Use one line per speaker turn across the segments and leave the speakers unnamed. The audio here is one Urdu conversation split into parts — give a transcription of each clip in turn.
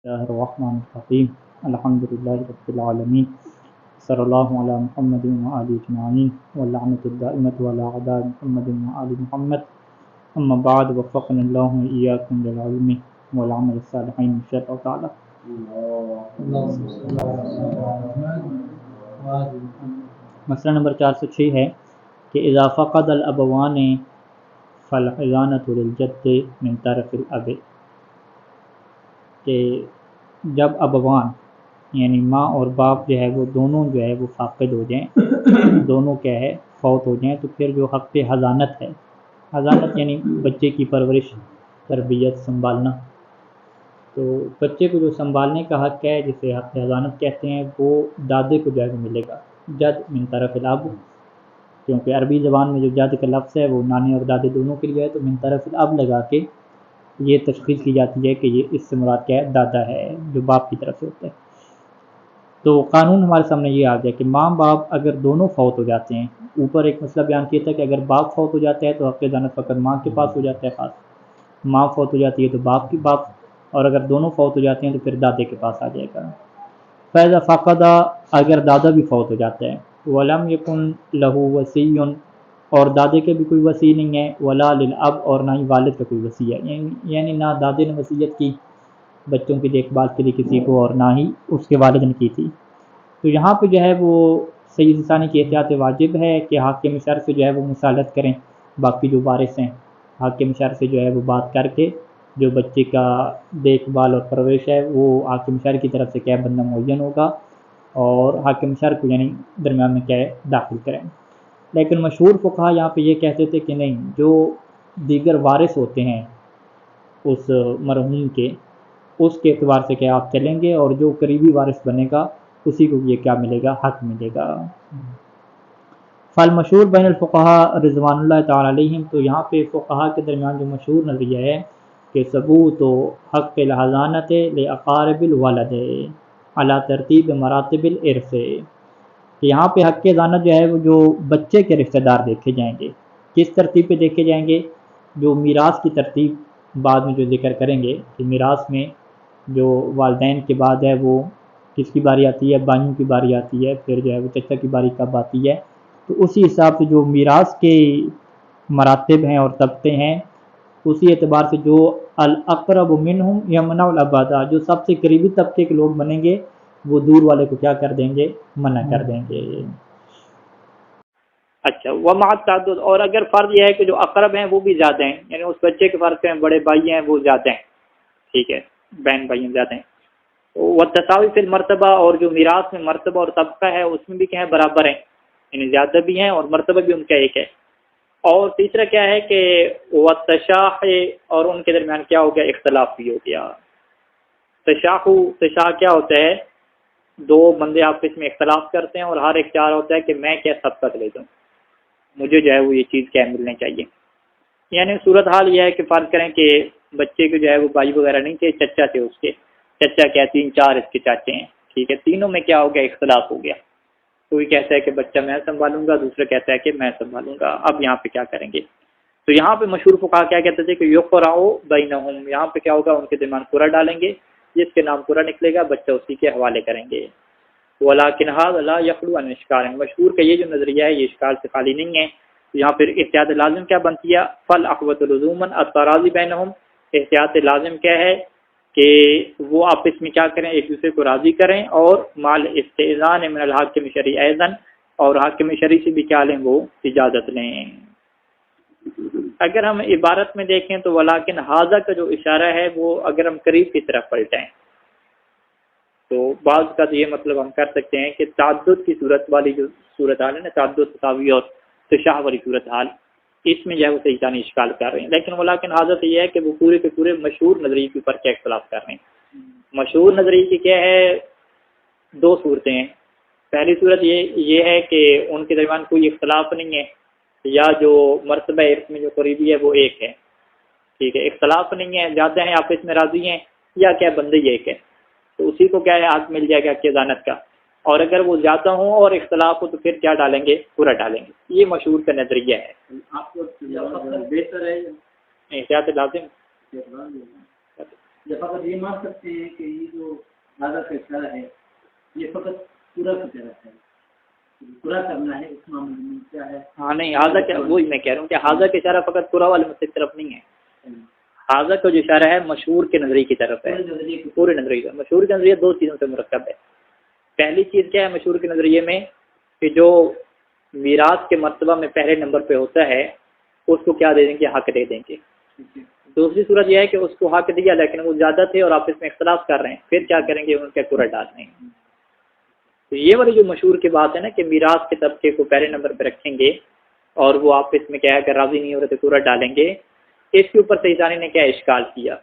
الله الرحمن الرحيم الحمد لله رب العالمين صلى الله على محمد وآله أجمعين واللعنة الدائمة على أعداء محمد وآل محمد أما بعد وفقنا الله وإياكم للعلم والعمل الصالحين إن شاء الله تعالى. مسئلہ نمبر 406 ہے کہ اذا فقد الابوان فالحضانۃ للجد من طرف الاب، کہ جب ابوان یعنی ماں اور باپ جو ہے وہ دونوں جو ہے وہ فاقد ہو جائیں، دونوں کیا ہے فوت ہو جائیں، تو پھر جو حق حضانت ہے، حضانت یعنی بچے کی پرورش، تربیت، سنبھالنا، تو بچے کو جو سنبھالنے کا حق ہے جسے حق حضانت کہتے ہیں وہ دادے کو جو ہے ملے گا، جد من طرف الاب، کیونکہ عربی زبان میں جو جد کا لفظ ہے وہ نانے اور دادے دونوں کے لیے ہے، تو من طرف الاب لگا کے یہ تشخیص کی جاتی ہے کہ یہ اس سے مراد کیا ہے، دادا ہے جو باپ کی طرف سے ہوتا ہے. تو قانون ہمارے سامنے یہ آ گیا کہ ماں باپ اگر دونوں فوت ہو جاتے ہیں، اوپر ایک مسئلہ بیان کیا تھا کہ اگر باپ فوت ہو جاتا ہے تو حق حضانت فقط ماں کے پاس ہو جاتا ہے، خاص ماں فوت ہو جاتی ہے تو باپ کی باپ، اور اگر دونوں فوت ہو جاتے ہیں تو پھر دادے کے پاس آ جائے گا. فیضا فقدہ، اگر دادا بھی فوت ہو جاتا ہے، ولم یکن لہ وصی، اور دادے کے بھی کوئی وصی نہیں ہے، ولا للاب، اور نہ ہی والد کا کوئی وصی ہے، یعنی نہ دادے نے وصیت کی بچوں کی دیکھ بھال کے لیے کسی کو، اور نہ ہی اس کے والد نے کی تھی، تو یہاں پہ جو ہے وہ سید ثانی کی احتیاط واجب ہے کہ حاکم شرع سے جو ہے وہ مصالحت کریں، باقی جو وارث ہیں حاکم شرع سے جو ہے وہ بات کر کے جو بچے کا دیکھ بھال اور پرورش ہے وہ حاکم شرع کی طرف سے کیا بندہ معین ہوگا، اور حاکم شرع کو یعنی درمیان میں کیا ہے داخل کریں. لیکن مشہور فقہا یہاں پہ یہ کہتے تھے کہ نہیں، جو دیگر وارث ہوتے ہیں اس مرحوم کے، اس کے اعتبار سے کیا آپ چلیں گے، اور جو قریبی وارث بنے گا اسی کو یہ کیا ملے گا، حق ملے گا. فالمشہور بین الفقہاء رضوان اللہ تعالی علیہم، تو یہاں پہ فقہا کے درمیان جو مشہور نظریہ ہے کہ ثبوت و حق الحضانۃ لاقارب الولد علی ترتیب مراتب الارث، کہ یہاں پہ حق حضانت جو ہے وہ جو بچے کے رشتہ دار دیکھے جائیں گے، کس ترتیب پہ دیکھے جائیں گے، جو میراث کی ترتیب بعد میں جو ذکر کریں گے کہ میراث میں جو والدین کے بعد ہے وہ کس کی باری آتی ہے، بائیوں کی باری آتی ہے، پھر جو ہے وہ چچا کی باری کب آتی ہے، تو اسی حساب سے جو میراث کے مراتب ہیں اور طبقے ہیں، اسی اعتبار سے جو الاقرب منہم یمنع الابعد، جو سب سے قریبی طبقے کے لوگ بنیں گے وہ دور والے کو کیا کر دیں گے، منع کر دیں گے. اچھا، ومع التعدد، اور اگر فرض یہ ہے کہ جو اقرب ہیں وہ بھی زیادہ ہیں، یعنی اس بچے کے فرض ہیں بڑے بھائی ہیں وہ زیادہ ہیں، ٹھیک ہے، بہن بھائی زیادہ ہیں، والتساوی فی المرتبہ، اور جو میراث میں مرتبہ اور طبقہ ہے اس میں بھی کیا ہے برابر ہیں، یعنی زیادہ بھی ہیں اور مرتبہ بھی ان کا ایک ہے. اور تیسرا کیا ہے کہ والتشاح، اور ان کے درمیان کیا ہو گیا، اختلاف بھی ہو گیا. تشاح کیا ہوتا ہے، دو بندے آپس میں اختلاف کرتے ہیں اور ہر ایک چاہ ہوتا ہے کہ میں کیا سبقت لے دوں، مجھے جو ہے وہ یہ چیز کیا ملنے چاہیے. یعنی صورتحال یہ ہے کہ فرض کریں کہ بچے کے جو ہے وہ بھائی وغیرہ نہیں تھے، چچا تھے، اس کے چچا کیا 3-4 اس کے چاچے ہیں، ٹھیک ہے، تینوں میں کیا ہو گیا، اختلاف ہو گیا. کوئی کہتا ہے کہ بچہ میں سنبھالوں گا، دوسرا کہتا ہے کہ میں سنبھالوں گا. اب یہاں پہ کیا کریں گے، تو یہاں پہ مشہور فقہا کیا کہتے تھے کہ یقرأ بینہم، یہاں پہ کیا ہوگا، ان کے درمیان قرعہ ڈالیں گے، جس کے نام قرعہ نکلے گا بچہ اسی کے حوالے کریں گے. ولیکن ھذا لا یخلو عن اشکال، مشہور کا یہ جو نظریہ ہے یہ اشکال سے خالی نہیں ہے. یہاں پھر احتیاط لازم کیا بنتی ہے، فالاخوۃ لزوما التراضی بینہم، احتیاط لازم کیا ہے کہ وہ آپس میں کیا کریں، ایک دوسرے کو راضی کریں، اور مال استئذان من الحاکم شرعی ایضا، اور حاکم شرعی سے بھی کیا لیں، وہ اجازت لیں. اگر ہم عبارت میں دیکھیں تو ولیکن ھذا کا جو اشارہ ہے وہ اگر ہم قریب کی طرف پلٹیں تو بعض کا یہ مطلب ہم کر سکتے ہیں کہ تعدد کی صورت والی جو صورتحال ہے نا، تعدد تساوی اور تشاح والی صورتحال، اس میں جو ہے وہ صحیح ثانی اشکال کر رہے ہیں. لیکن ولیکن حاضر یہ ہے کہ وہ پورے کے پورے مشہور نظریے کے اوپر کیا اختلاف کر رہے ہیں. مشہور نظریے کی کیا ہے، دو صورتیں ہیں. پہلی صورت یہ ہے کہ ان کے درمیان کوئی اختلاف نہیں ہے، یا جو مرتبہ ارث میں جو قریبی ہے وہ ایک ہے، ٹھیک ہے، اختلاف نہیں ہے، زیادہ ہیں آپس میں راضی ہیں، یا کیا بندے ایک ہے، تو اسی کو کیا ہے حق مل جائے گا حضانت کا. اور اگر وہ زیادہ ہوں اور اختلاف ہو تو پھر کیا ڈالیں گے، پورا ڈالیں گے. یہ مشہور کا نظریہ ہے. آپ کو بہتر ہے احتیاط لازم.
یا فقط یہ مان سکتے ہیں کہ یہ جو حاضر کا اشارہ ہے یہ فقط پورا کی طرف ہے، پورا کرنا ہے، اس معاملے میں کیا ہے؟
ہاں نہیں، حاضر کیا، وہی میں کہہ رہا ہوں کہ حاضر کا اشارہ فقط پورا والے مسئلے کی طرف نہیں ہے، حاضر کا جو اشارہ ہے مشہور کے نظریے کی طرف ہے، پورے نظریے کا۔ مشہور کا نظریہ دو چیزوں سے مرکب ہے۔ پہلی چیز کیا ہے مشہور کے نظریے میں، کہ جو میراث کے مرتبہ میں پہلے نمبر پہ ہوتا ہے اس کو کیا دے دیں گے، حق دے دیں گے۔ دوسری صورت یہ ہے کہ اس کو حق دیا لیکن وہ زیادہ تھے اور آپس میں اختلاف کر رہے ہیں، پھر کیا کریں گے، ان کے پورا ڈال دیں گے۔ تو یہ والی جو مشہور کی بات ہے نا کہ میراث کے طبقے کو پہلے نمبر پہ رکھیں گے اور وہ آپس میں کیا ہے اگر راضی نہیں ہو رہے تو پورا ڈالیں گے، اس کے اوپر سیدانی نے کیا اشکال کیا،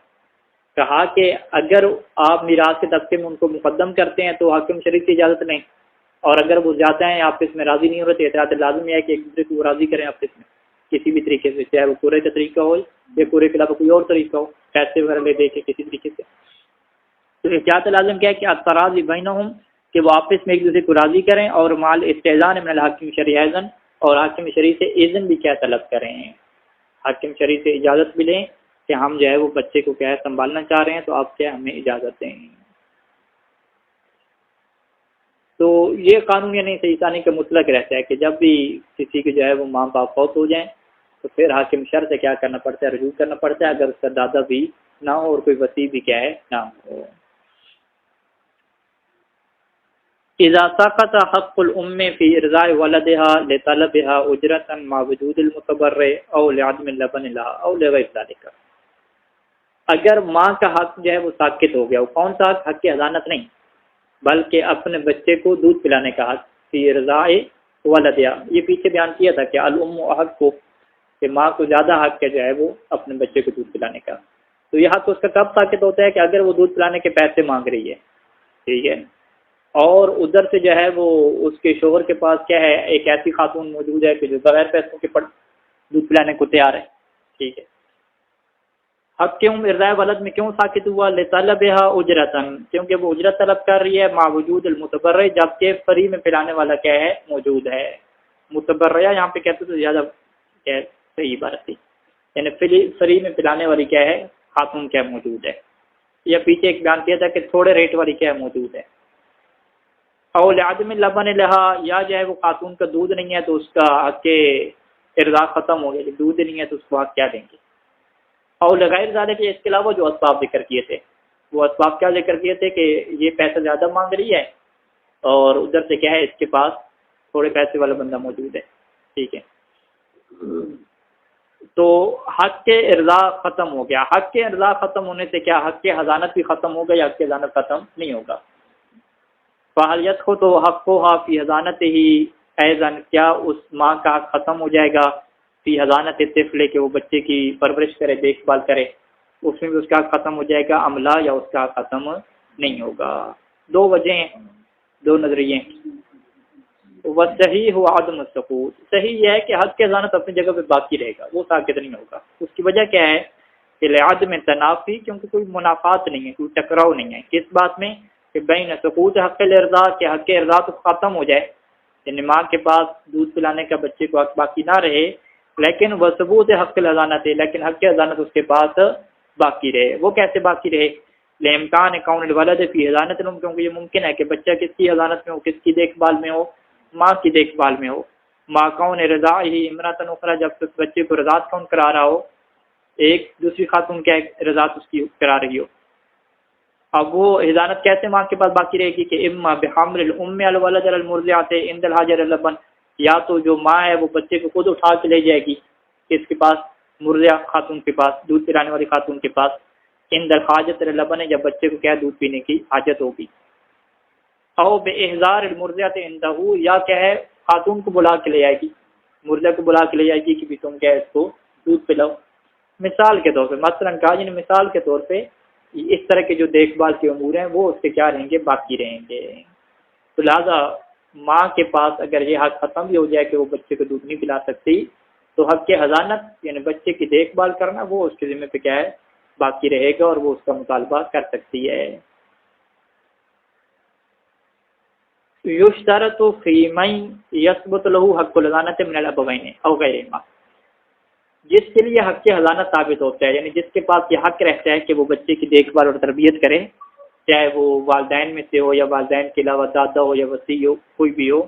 کہا کہ اگر آپ میراث کے طبقے میں ان کو مقدم کرتے ہیں تو حاکم شریف کی اجازت نہیں، اور اگر وہ زیادہ ہیں آپس میں راضی نہیں ہو رہے تو احتیاط لازمی ہے کہ ایک دوسرے کو راضی کریں آپس میں کسی بھی طریقے سے، چاہے وہ پورے کا طریقہ ہو یا پورے کے علاوہ کوئی اور طریقہ ہو، پیسے وغیرہ لے دے کے کسی طریقے سے۔ تو احتیاط لازم کیا ہے کہ التراضی بینہم، کہ وہ آپس میں ایک دوسرے کو راضی کریں، اور مال استئذان من الحاکم شرعی اذن، اور حاکم شرعی سے اذن بھی کیا طلب کریں، حاکم شرعی سے اجازت بھی لیں کہ ہم جو ہے وہ بچے کو کیا ہے سنبھالنا چاہ رہے ہیں تو آپ کیا ہمیں اجازت دیں۔ تو یہ قانون یعنی سیدانی کا مطلق رہتا ہے کہ جب بھی کسی کے جو ہے وہ ماں باپ فوت ہو جائیں تو پھر حاکم شرع سے کیا کرنا پڑتا ہے، رجوع کرنا پڑتا ہے، اگر اس کا دادا بھی نہ ہو اور کوئی وصی بھی کیا ہے نہ ہو۔ اذا سقط حق الام في ارضاء ولدها لطلبها اجرة مع وجود المتبرع او لعدم اللبن لها او لغير ذلك، اگر ماں کا حق جو ہے وہ ساقط ہو گیا، وہ کون سا حق، حق کی حضانت نہیں بلکہ اپنے بچے کو دودھ پلانے کا حق، فی ارضاء ولدها، یہ پیچھے بیان کیا تھا کہ الام حق کو، کہ ماں کو زیادہ حق ہے جو ہے وہ اپنے بچے کو دودھ پلانے کا، تو یہ حق اس کا کب ساقط ہوتا ہے کہ اگر وہ دودھ پلانے کے پیسے مانگ رہی ہے، ٹھیک ہے، اور ادھر سے جو ہے وہ اس کے شوہر کے پاس کیا ہے ایک ایسی خاتون موجود ہے کہ جو بغیر پیسوں کے دودھ پلانے کو تیار ہے، ٹھیک ہے۔ حق کیوں ارضاء ولد میں کیوں ساقط ہوا، لطلبها اجرتن، کیونکہ وہ اجرت طلب کر رہی ہے، مع وجود المتبرع، جبکہ فری میں پلانے والا کیا ہے موجود ہے۔ متبرع یہاں پہ کہتے تو زیادہ صحیح عبارت تھی، یعنی فری میں پلانے والی کیا ہے خاتون کیا موجود ہے، یا پیچھے ایک بیان کیا تھا کہ تھوڑے ریٹ والی کیا موجود ہے۔ او لعدم لبن لہا، یا جو ہے وہ خاتون کا دودھ نہیں ہے تو اس کا حق ارضاء ختم ہو گیا، دودھ نہیں ہے تو اس کو حق کیا دیں گے۔ او لغیر ذالک، اس کے علاوہ جو اسباب ذکر کیے تھے، وہ اسباب کیا ذکر کیے تھے کہ یہ پیسہ زیادہ مانگ رہی ہے اور ادھر سے کیا ہے اس کے پاس تھوڑے پیسے والا بندہ موجود ہے، ٹھیک ہے، تو حق کے ارضاء ختم ہو گیا۔ حق کے ارضاء ختم ہونے سے کیا حق کے حضانت بھی ختم ہو گیا یا حق کے حضانت ختم نہیں ہوگا۔ فعالیت کو تو حق کو فی حضانت ہی ایزن، کیا اس ماں کا حق ختم ہو جائے گا فی حضانت طفل، کہ وہ بچے کی پرورش کرے، دیکھ بھال کرے، اس میں بھی اس کا حق ختم ہو جائے گا، عملہ یا اس کا حق ختم نہیں ہوگا۔ دو وجہ ہیں، دو نظریے۔ وہ صحیح ہوا عدم السقوط، صحیح یہ ہے کہ حق کی حضانت اپنی جگہ پہ باقی رہے گا، وہ ساقط نہیں ہوگا۔ اس کی وجہ کیا ہے کہ لعدم تنافی، کیونکہ کوئی منافات نہیں ہے، کوئی ٹکراؤ نہیں ہے، کس بات میں کہ بین سقوط حق الارضاء، کہ حق ارضاء تو ختم ہو جائے، یعنی ماں کے پاس دودھ پلانے کا بچے کو حق باقی نہ رہے، لیکن وہ ثبوت حق الحضانت ہے، لیکن حق حضانت اس کے پاس باقی رہے۔ وہ کیسے باقی رہے، لامکان کون الولد فی حضانت الام، کیونکہ یہ ممکن ہے کہ بچہ کس کی حضانت میں ہو، کس کی دیکھ بھال میں ہو، ماں کی دیکھ بھال میں ہو۔ ماں کون رضاء ہی امرأۃ اخری، جب تک بچے کو رضاعت کون کرا رہا ہو، ایک دوسری خاتون کیا رضاعت اس کی کرا رہی ہو۔ اب وہ حضانت کیسے ماں کے پاس باقی رہے گی کہ اما بحمل الام الولد المرضعۃ عند الحاجہ اللبن، یا تو جو ماں ہے وہ بچے کو خود اٹھا کے لے جائے گی اس کے پاس، مرضع خاتون کے پاس، دودھ پلانے والی خاتون کے پاس، عند الحاجۃ اللبن، جب بچے کو کیا دودھ پینے کی حاجت ہوگی۔ او باحضار المرضعۃ عنده، یا کیا ہے خاتون کو بلا کے لے جائے گی، مرضع کو بلا کے لے جائے گی کہ بھی تم کیا اس کو دودھ پلاؤ۔ مثال کے طور پہ، مثلا کہا یعنی مثال کے طور پہ اس طرح کے جو دیکھ بھال کے امور ہیں وہ اس سے کیا رہیں گے، باقی رہیں گے۔ تو لہٰذا ماں کے پاس اگر یہ حق ختم بھی ہو جائے کہ وہ بچے کو دودھ نہیں پلا سکتی، تو حق کے حضانت یعنی بچے کی دیکھ بھال کرنا وہ اس کے ذمہ پہ کیا ہے باقی رہے گا، اور وہ اس کا مطالبہ کر سکتی ہے۔ یشترط فی من یثبت له حق الحضانت من الابوین او غیرہما، جس کے لیے حق حضانت ثابت ہوتا ہے، یعنی جس کے پاس یہ حق رہتا ہے کہ وہ بچے کی دیکھ بھال اور تربیت کرے، چاہے وہ والدین میں سے ہو یا والدین کے علاوہ دادا ہو یا وسیع ہو، کوئی بھی ہو،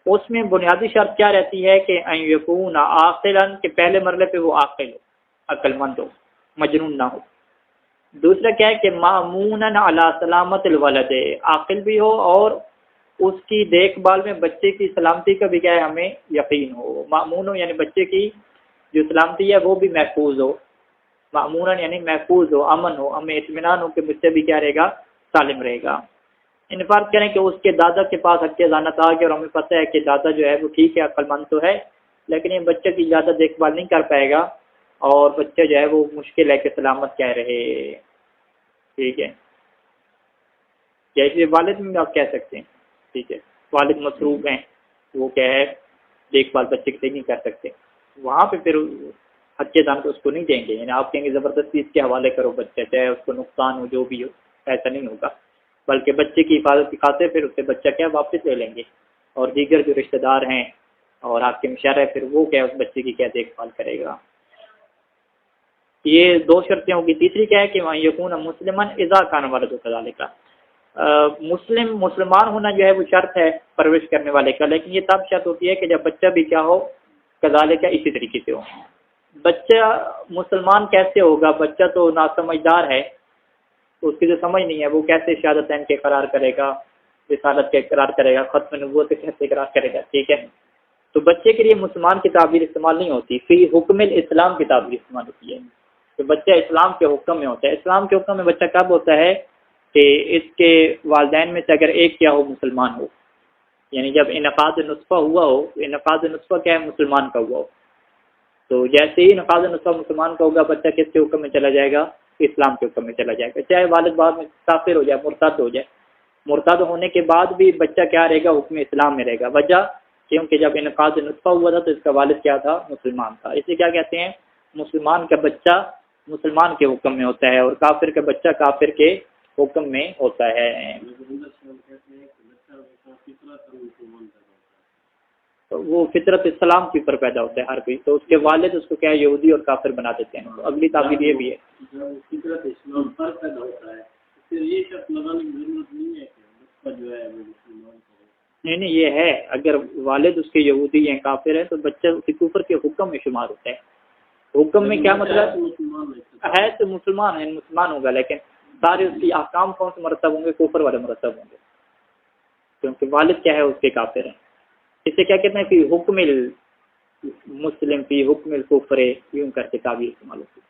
اس میں بنیادی شرط کیا رہتی ہے کہ ان یکون عاقلا، کہ پہلے مرحلے پہ وہ عاقل ہو، عقل مند ہو، مجنون نہ ہو۔ دوسرا کیا ہے کہ مامونا علی سلامت الولد، عاقل بھی ہو اور اس کی دیکھ بھال میں بچے کی سلامتی کا بھی کیا ہے ہمیں یقین ہو۔ مامون ہو یعنی بچے کی جو سلامتی ہے وہ بھی محفوظ ہو، مامون یعنی محفوظ ہو، امن ہو، ہمیں اطمینان ہو کہ مجھ سے بھی کیا رہے گا، سالم رہے گا۔ انفراد کریں کہ اس کے دادا کے پاس حق حضانت آ گیا اور ہمیں پتہ ہے کہ دادا جو ہے وہ ٹھیک ہے، عقل مند تو ہے، لیکن یہ بچے کی زیادہ دیکھ بھال نہیں کر پائے گا اور بچہ جو ہے وہ مشکل ہے کہ سلامت کیا رہے، ٹھیک ہے۔ جیسے والد میں آپ کہہ سکتے ہیں، ٹھیک ہے، والد مصروف ہیں، وہ کیا ہے دیکھ بھال بچے کی نہیں کر سکتے، وہاں پہ پھر حق حضانت اس کو نہیں دیں گے، یعنی آپ کہیں گے زبردستی اس کے حوالے کرو بچہ، چاہے اس کو نقصان ہو جو بھی ہو، ایسا نہیں ہوگا، بلکہ بچے کی حفاظت کی خاطر پھر اسے بچہ کیا واپس لے لیں گے، اور دیگر جو رشتہ دار ہیں اور حاکم شرع ہے پھر وہ کیا اس بچے کی کیا دیکھ بھال کرے گا۔ یہ دو شرطیں ہوگی۔ تیسری کیا ہے کہ وہاں یکون مسلمان اذا کان ولد کذالک، مسلمان ہونا جو ہے وہ شرط ہے پرورش کرنے والے کا، لیکن یہ تب شرط ہوتی ہے کہ جب بچہ بھی کیا ہو کذالک، اسی طریقے سے ہو۔ بچہ مسلمان کیسے ہوگا؟ بچہ تو ناسمجھدار ہے، تو اس کی جو سمجھ نہیں ہے وہ کیسے شہادتین کے قرار کرے گا، رسالت کے قرار کرے گا، ختم نبوت کے کیسے قرار کرے گا، ٹھیک ہے۔ تو بچے کے لیے مسلمان کی تعبیر استعمال نہیں ہوتی، فی حکم الاسلام کی تعبیر استعمال ہوتی ہے، تو بچہ اسلام کے حکم میں ہوتا ہے۔ اسلام کے حکم میں بچہ کب ہوتا ہے کہ اس کے والدین میں سے اگر ایک کیا ہو مسلمان ہو، یعنی جب انعقاد نطفہ ہوا ہو، انعقاد نطفہ کیا ہے مسلمان کا ہوا ہو، تو جیسے ہی انعقاد نطفہ مسلمان کا ہوگا بچہ کس کے حکم میں چلا جائے گا؟ اسلام کے حکم میں چلا جائے گا، چاہے والد بعد میں کافر ہو جائے، مرتد ہو جائے، مرتد ہونے کے بعد بھی بچہ کیا رہے گا؟ حکم اسلام میں رہے گا۔ وجہ کیونکہ جب انعقاد نطفہ ہوا تھا تو اس کا والد کیا تھا؟ مسلمان تھا، اسے کیا کہتے ہیں؟ مسلمان کا بچہ مسلمان کے حکم میں ہوتا ہے اور کافر کا بچہ کافر کے حکم میں ہوتا ہے۔ تو وہ فطرت اسلام کے اوپر پیدا ہوتا ہے ہر کوئی، تو اس کے والد اس کو کیا یہودی اور کافر بنا دیتے ہیں۔ تو اگلی تعبیر یہ بھی ہے
فطرت اسلام پر پیدا ہوتا ہے، پھر یہ شرط لگانے کی ضرورت نہیں ہے کہ بچہ جو ہے وہ مسلمان ہو۔
نہیں یہ ہے، اگر والد اس کے یہودی ہیں کافر ہے تو بچہ اس کے کفر کے حکم میں شمار ہوتا ہے۔ حکم میں کیا مطلب ہے؟ تو مسلمان ہے، مسلمان ہوگا، لیکن سارے اس کی احکام کون سے مرتب ہوں گے؟ کفر والے مرتب ہوں گے، کیونکہ والد کیا ہے اس کے کافر ہیں۔ اسے کیا کہتے ہیں؟ فی حکم المسلم فی حکم الکفر، یوں کر کے تعبیر استعمال ہوتی ہے۔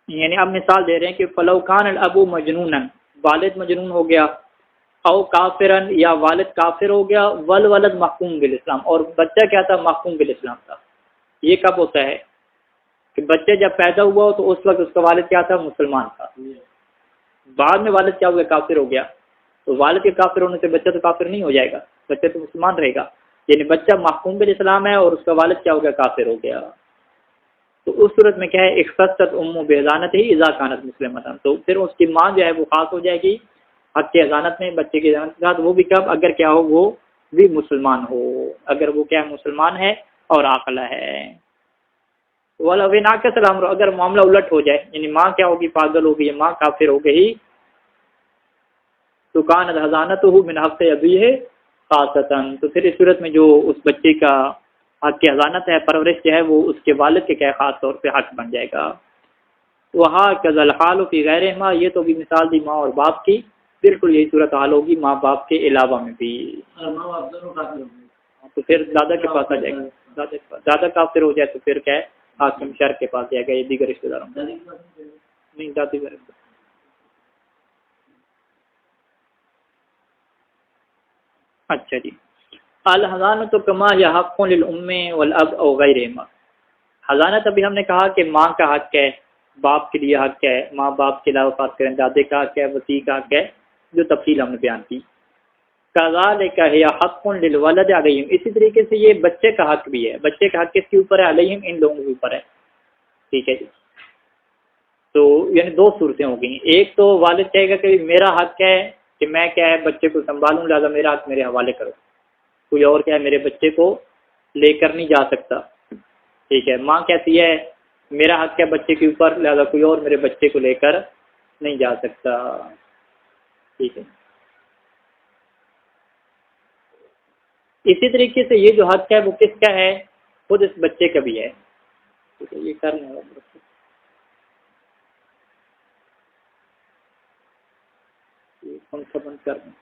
یعنی اب مثال دے رہے ہیں کہ فلو کان الابو مجنونا، والد مجنون ہو گیا، او کافرن، یا والد کافر ہو گیا، والولد محکوم بالاسلام، اور بچہ کیا تھا؟ محکوم بالاسلام تھا۔ یہ کب ہوتا ہے؟ کہ بچہ جب پیدا ہوا ہو تو اس وقت اس کا والد کیا تھا؟ مسلمان تھا، بعد میں والد کیا ہو گیا؟ کافر ہو گیا، تو والد کے کافر ہونے سے بچہ تو کافر نہیں ہو جائے گا، بچہ تو مسلمان رہے گا، یعنی بچہ محکوم بالاسلام ہے اور اس کا والد کیا ہو گیا؟ کافر ہو گیا، تو اس صورت میں کیا ہے؟ اختصت ام بحضانت ہی اذا کانت مسلمۃ، تو پھر اس کی ماں جو ہے وہ خاص ہو جائے گی حق کی حضانت میں بچے کی حضانت کے ساتھ، وہ بھی کب؟ اگر کیا ہو؟ وہ بھی مسلمان ہو، اگر وہ کیا مسلمان ہے اور عاقلہ ہے۔ وَلَوْ سلام، اگر معاملہ الٹ ہو جائے، یعنی ماں کیا ہوگی؟ پاگل ہوگی، ماں کافر ہو گئی، تو کانت حضانتہ من حق ابیہ خاصۃ، تو پھر اس صورت میں جو اس بچے کا حق کی حضانت ہے، پرورش جو ہے وہ اس کے والد کے کیا خاص طور پہ حق بن جائے گا۔ وَهَكَذَا الْحَالُ فِي غَيْرِهِمَا، یہ تو بھی مثال دی ماں اور باپ کی، بالکل یہی صورت حال ہوگی ماں باپ کے علاوہ میں بھی،
ماں باپ دونوں کافر ہو گئے
تو پھر دادا کے پاس آ جائے گا، دادا کافر ہو جائے تو پھر کیا ہے؟ حاکم شرع کے پاس جائے گا، یہ دیگر رشتہ داروں میں
دادی کے پاس نہیں گئے۔
نہیں، دادی کا رشتہ۔ اچھا جی، الحضانۃ کما یا حق للام والاب او غیرہما، حضانت ابھی ہم نے کہا کہ ماں کا حق ہے، باپ کے لیے حق ہے، ماں باپ کے علاوہ بات کریں دادے کا حق ہے، وسیع کا حق ہے، جو تفصیل ہم نے بیان کی۔ کذالک ہی حق للولد علیہم، اسی طریقے سے یہ بچے کا حق بھی ہے، بچے کا حق کس کے اوپر ہے؟ علیہم، ان لوگوں کے اوپر ہے، ٹھیک ہے جی۔ تو یعنی دو صورتیں ہو گئی، ایک تو والد کہے گا کہ میرا حق ہے کہ میں کیا ہے بچے کو سنبھالوں، لہٰذا میرا حق میرے حوالے کرو، کوئی اور کیا ہے میرے بچے کو لے کر نہیں جا سکتا، ٹھیک ہے۔ ماں کہتی ہے میرا حق ہے بچے کے اوپر، لہٰذا کوئی اور میرے بچے کو لے کر نہیں جا سکتا، ٹھیک ہے۔ اسی طریقے سے یہ جو حق ہے وہ کس کا ہے؟ خود اس بچے کا بھی ہے، ٹھیک ہے۔ یہ کر لیں بند کر دیں۔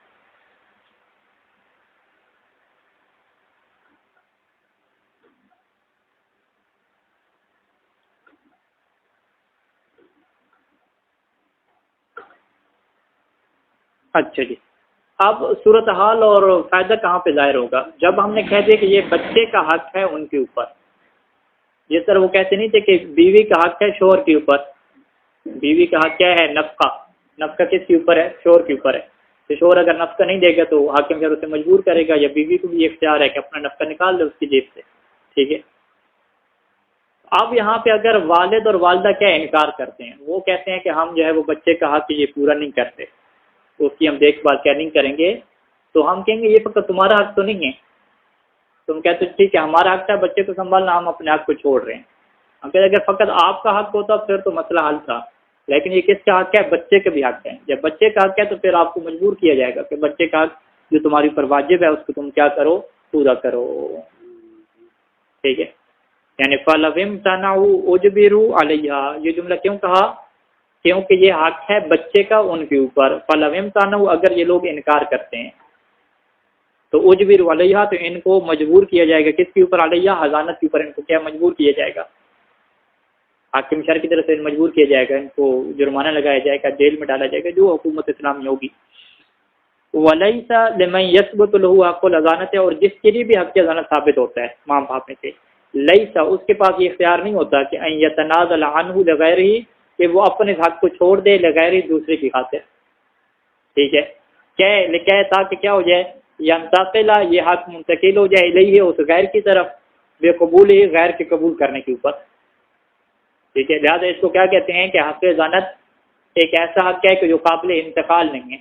اچھا جی، اب صورتحال اور فائدہ کہاں پہ ظاہر ہوگا؟ جب ہم نے کہہ دیا کہ یہ بچے کا حق ہے ان کے اوپر، جس طرح وہ کہتے نہیں تھے کہ بیوی کا حق ہے شوہر کے اوپر، بیوی کا حق کیا ہے؟ نفقہ، نفقہ کس کے اوپر ہے؟ شوہر کے اوپر ہے۔ تو شوہر اگر نفقہ نہیں دے گا تو حاکم پھر اسے مجبور کرے گا، یا بیوی کو بھی اختیار ہے کہ اپنا نفقہ نکال دے اس کی جیب سے، ٹھیک ہے۔ اب یہاں پہ اگر والد اور والدہ کیا انکار کرتے ہیں، وہ کہتے ہیں کہ ہم جو ہے وہ بچے کا حق یہ پورا نہیں کرتے، تو اس کی ہم دیکھ بھال کیا نہیں کریں گے، تو ہم کہیں گے یہ فقط تمہارا حق تو نہیں ہے۔ تم کہتے ٹھیک ہے ہمارا حق ہے بچے کو سنبھالنا، ہم اپنے حق کو چھوڑ رہے ہیں۔ ہم کہتے اگر فقط آپ کا حق ہوتا پھر تو مسئلہ حل تھا، لیکن یہ کس کا حق ہے؟ بچے کا بھی حق ہے۔ جب بچے کا حق ہے تو پھر آپ کو مجبور کیا جائے گا کہ بچے کا حق جو تمہاری اوپر واجب ہے اس کو تم کیا کرو؟ پورا کرو، ٹھیک ہے۔ یعنی فَلَوِمْ تَنَعُوا اُجْبِرُوا عَلَيْهَا، یہ جملہ کیوں کہا؟ کیونکہ یہ حق ہے بچے کا ان کے اوپر۔ فَلَوِمْ تَنَعُوا، اگر یہ لوگ انکار کرتے ہیں تو اُجْبِرُوا عَلَيْهَا، تو ان کو مجبور کیا جائے گا کس کے اوپر؟ علیہ، حضانت کے اوپر ان کو کیا مجبور کیا جائے گا؟ حاکم شرع کی طرف سے مجبور کیا جائے گا، ان کو جرمانہ لگایا جائے گا، جیل میں ڈالا جائے گا، جو حکومت اسلامی ہوگی۔ وَلَيْسَ لِمَنْ يَثْبُتُ لَهُ حَقُّ الْحَضَانَةِ، اور جس کے لیے بھی حق حضانت ثابت ہوتا ہے ماں باپ میں سے، لیسا، اس کے پاس یہ اختیار نہیں ہوتا کہ ان یتنازل عنہ لغیرہ، کہ وہ اپنے حق کو چھوڑ دے لغیرہ، دوسرے کی خاطر، ٹھیک ہے۔ کیا تاکہ کیا ہو جائے؟ ینتقل، یہ حق منتقل ہو جائے الیہ، اس غیر کی طرف، بے قبول، غیر کے قبول کرنے کے اوپر، ٹھیک ہے۔ لہٰذا اس کو کیا کہتے ہیں کہ حق حضانت ایک ایسا حق ہے کہ جو قابل انتقال نہیں ہے،